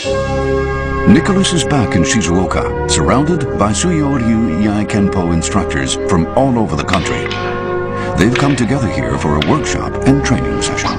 Nicholas is back in Shizuoka, surrounded by Suyoryu Iai Kenpo instructors from all over the country. They've come together here for a workshop and training session.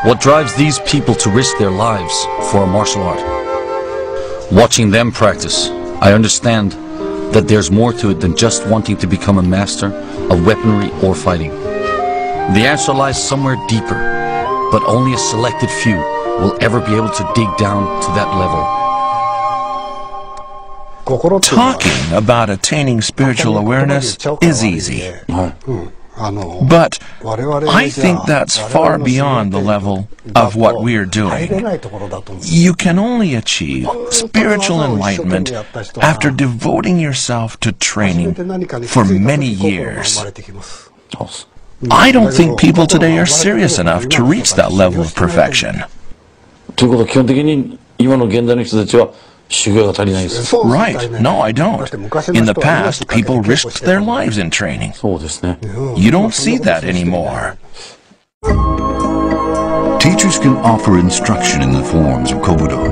What drives these people to risk their lives for a martial art? Watching them practice, I understand that there's more to it than just wanting to become a master of weaponry or fighting. The answer lies somewhere deeper, but only a selected few will ever be able to dig down to that level. Talking about attaining spiritual awareness is easy. But I think that's far beyond the level of what we're doing. You can only achieve spiritual enlightenment after devoting yourself to training for many years. I don't think people today are serious enough to reach that level of perfection. Right. No, I don't. In the past, people risked their lives in training. You don't see that anymore. Teachers can offer instruction in the forms of Kobudo,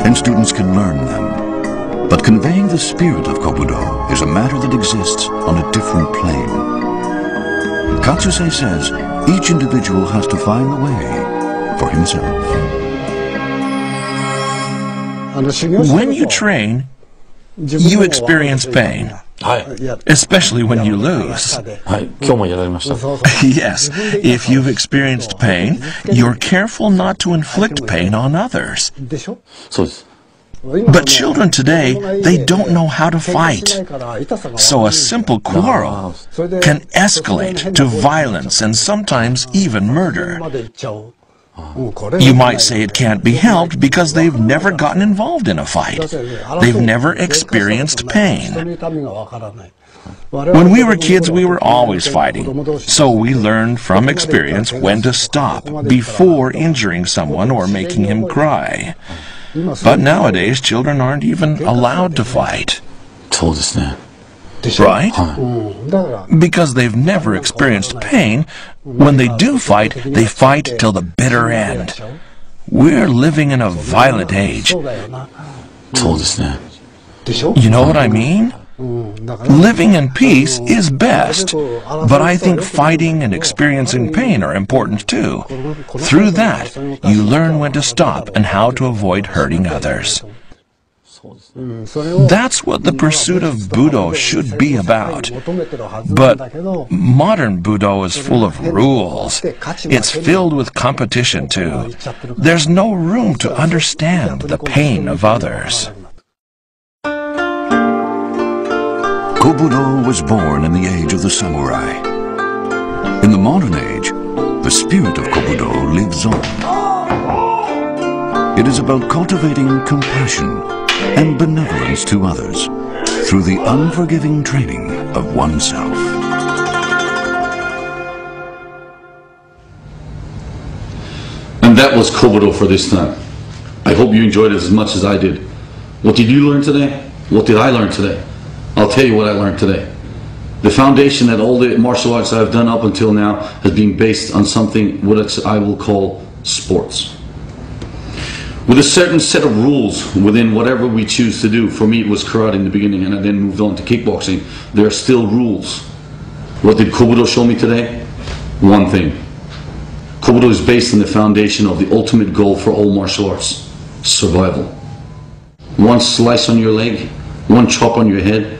and students can learn them. But conveying the spirit of Kobudo is a matter that exists on a different plane. Katsuse says each individual has to find the way for himself. When you train, you experience pain, especially when you lose. Yes, if you've experienced pain, you're careful not to inflict pain on others. But children today, they don't know how to fight. So a simple quarrel can escalate to violence and sometimes even murder. You might say it can't be helped because they've never gotten involved in a fight. They've never experienced pain. When we were kids, we were always fighting, so we learned from experience when to stop before injuring someone or making him cry. But nowadays, children aren't even allowed to fight. Right? Because they've never experienced pain. When they do fight, they fight till the bitter end. We're living in a violent age. You know what I mean? Living in peace is best, but I think fighting and experiencing pain are important too. Through that, you learn when to stop and how to avoid hurting others. That's what the pursuit of Budo should be about. But modern Budo is full of rules. It's filled with competition too. There's no room to understand the pain of others. Kobudo was born in the age of the samurai. In the modern age, the spirit of Kobudo lives on. It is about cultivating compassion and benevolence to others through the unforgiving training of oneself. And that was Kobudo for this time. I hope you enjoyed it as much as I did. What did you learn today? What did I learn today? I'll tell you what I learned today. The foundation that all the martial arts I've done up until now has been based on something what I will call sports. With a certain set of rules within whatever we choose to do. For me it was karate in the beginning and I then moved on to kickboxing. There are still rules. What did Kobudo show me today? One thing. Kobudo is based on the foundation of the ultimate goal for all martial arts. Survival. One slice on your leg, one chop on your head,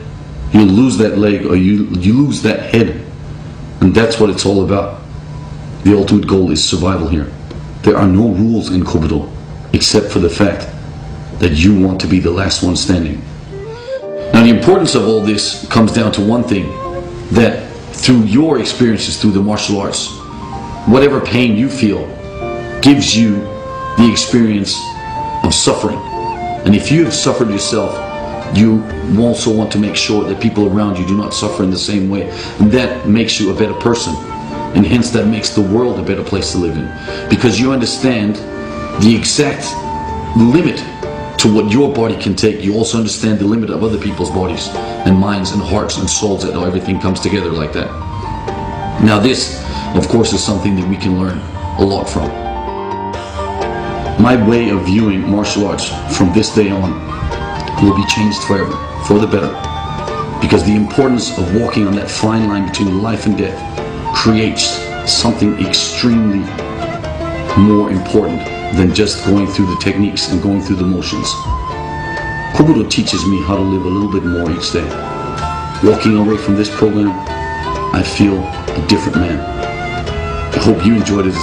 you lose that leg or you lose that head. And that's what it's all about. The ultimate goal is survival here. There are no rules in Kobudo, except for the fact that you want to be the last one standing. Now the importance of all this comes down to one thing, that through your experiences through the martial arts, whatever pain you feel gives you the experience of suffering. And if you have suffered yourself, you also want to make sure that people around you do not suffer in the same way. And that makes you a better person. And hence that makes the world a better place to live in. Because you understand the exact limit to what your body can take. You also understand the limit of other people's bodies and minds and hearts and souls, that everything comes together like that. Now this, of course, is something that we can learn a lot from. My way of viewing martial arts from this day on will be changed forever, for the better. Because the importance of walking on that fine line between life and death creates something extremely more important than just going through the techniques and going through the motions. Kobudo teaches me how to live a little bit more each day. Walking away from this program, I feel a different man. I hope you enjoyed it.